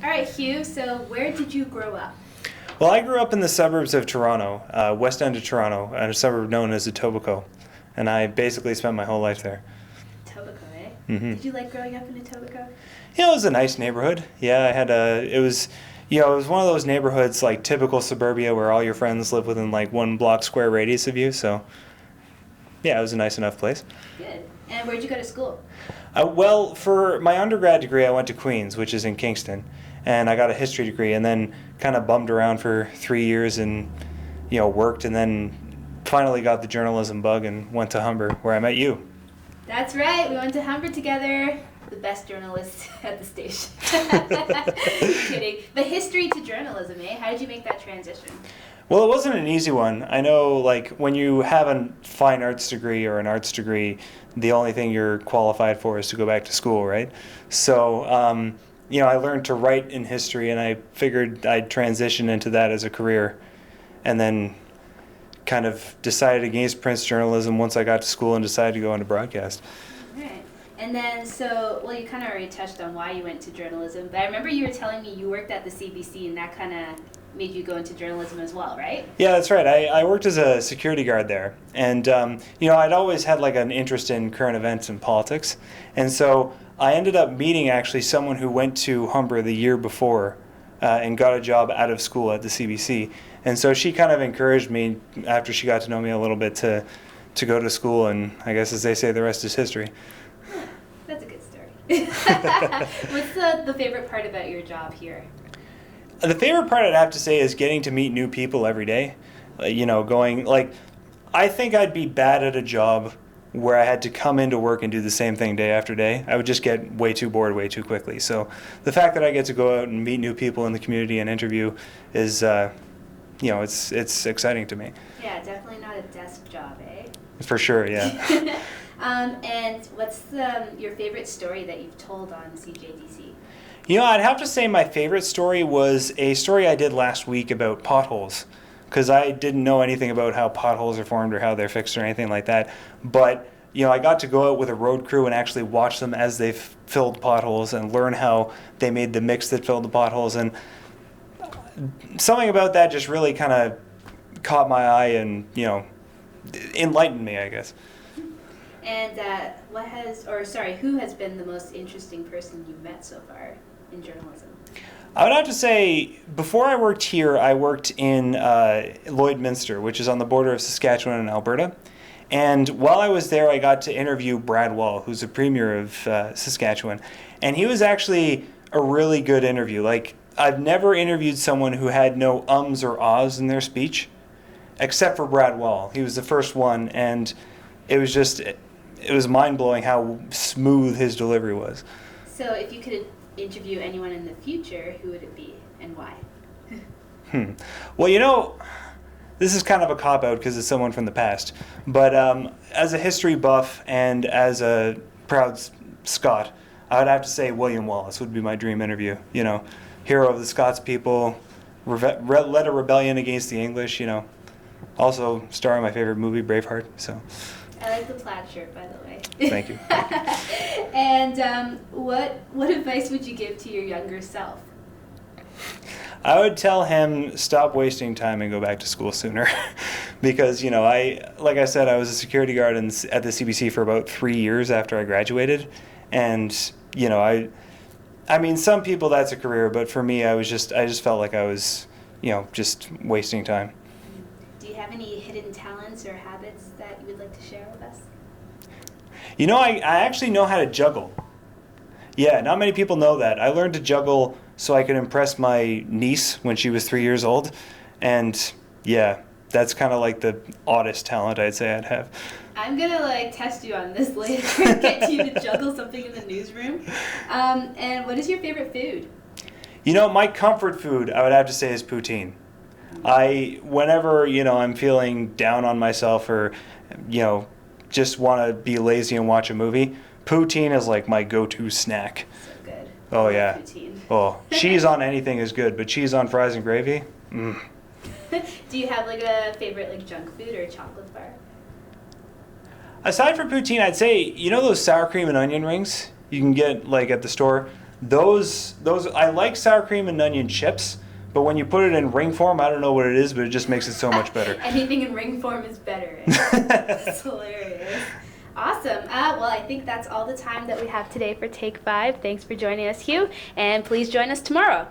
All right, Hugh, so where did you grow up? Well, I grew up in the suburbs of Toronto, west end of Toronto, in a suburb known as Etobicoke, and I basically spent my whole life there. Etobicoke, eh? hmm Did you like growing up in Etobicoke? You know, it was a nice neighborhood. Yeah, it was one of those neighborhoods like typical suburbia where all your friends live within like 1 block square radius of you. So, yeah, it was a nice enough place. Good. And where'd you go to school? Well, for my undergrad degree, I went to Queen's, which is in Kingston, and I got a history degree, and then kind of bummed around for 3 years and, worked, and then finally got the journalism bug and went to Humber, where I met you. That's right, we went to Humber together. The best journalist at the station. Kidding. But history to journalism, eh? How did you make that transition? Well, it wasn't an easy one. I know, like, when you have a fine arts degree or an arts degree, the only thing you're qualified for is to go back to school, right? So, I learned to write in history, and I figured I'd transition into that as a career, and then kind of decided against print journalism once I got to school and decided to go into broadcast. Right. And then, you kind of already touched on why you went to journalism, but I remember you were telling me you worked at the CBC, and that kind of made you go into journalism as well, right? Yeah, that's right. I worked as a security guard there. And, I'd always had like an interest in current events and politics. And so I ended up meeting actually someone who went to Humber the year before and got a job out of school at the CBC. And so she kind of encouraged me after she got to know me a little bit to go to school. And I guess, as they say, the rest is history. That's a good story. What's the favorite part about your job here? The favorite part I'd have to say is getting to meet new people every day. I think I'd be bad at a job where I had to come into work and do the same thing day after day. I would just get way too bored way too quickly. So the fact that I get to go out and meet new people in the community and interview is, it's exciting to me. Yeah, definitely not a desk job, eh? For sure, yeah. And what's your favorite story that you've told on CJDC? I'd have to say my favorite story was a story I did last week about potholes, because I didn't know anything about how potholes are formed or how they're fixed or anything like that. But, I got to go out with a road crew and actually watch them as they filled potholes and learn how they made the mix that filled the potholes. And something about that just really kind of caught my eye and, enlightened me, I guess. And who has been the most interesting person you've met so far in journalism? I would have to say, before I worked here, I worked in Lloydminster, which is on the border of Saskatchewan and Alberta. And while I was there, I got to interview Brad Wall, who's the premier of Saskatchewan. And he was actually a really good interview. Like, I've never interviewed someone who had no ums or ahs in their speech, except for Brad Wall. He was the first one, and it was mind-blowing how smooth his delivery was. So if you could interview anyone in the future, who would it be and why? Well, this is kind of a cop-out because it's someone from the past. But as a history buff and as a proud Scot, I would have to say William Wallace would be my dream interview. Hero of the Scots people, led a rebellion against the English, Also star in my favorite movie, Braveheart, so... I like the plaid shirt, by the way. Thank you. And what advice would you give to your younger self? I would tell him stop wasting time and go back to school sooner, because like I said, I was a security guard at the CBC for about 3 years after I graduated, and I mean some people that's a career, but for me I just felt like I was just wasting time. Do you have any hidden talents or habits that you would like to share with us? I actually know how to juggle. Yeah, not many people know that. I learned to juggle so I could impress my niece when she was 3 years old. And yeah, that's kind of like the oddest talent I'd say I'd have. I'm going to test you on this later and get you to juggle something in the newsroom. And what is your favorite food? My comfort food, I would have to say, is poutine. Whenever, I'm feeling down on myself or, just want to be lazy and watch a movie, poutine is like my go-to snack. So good. Oh, yeah. Poutine. Oh, cheese on anything is good, but cheese on fries and gravy? Do you have a favorite junk food or chocolate bar? Aside from poutine, I'd say, those sour cream and onion rings you can get at the store? those I like sour cream and onion chips, but when you put it in ring form, I don't know what it is, but it just makes it so much better. Anything in ring form is better. That's hilarious. Awesome. Well, I think that's all the time that we have today for Take 5. Thanks for joining us, Hugh, and please join us tomorrow.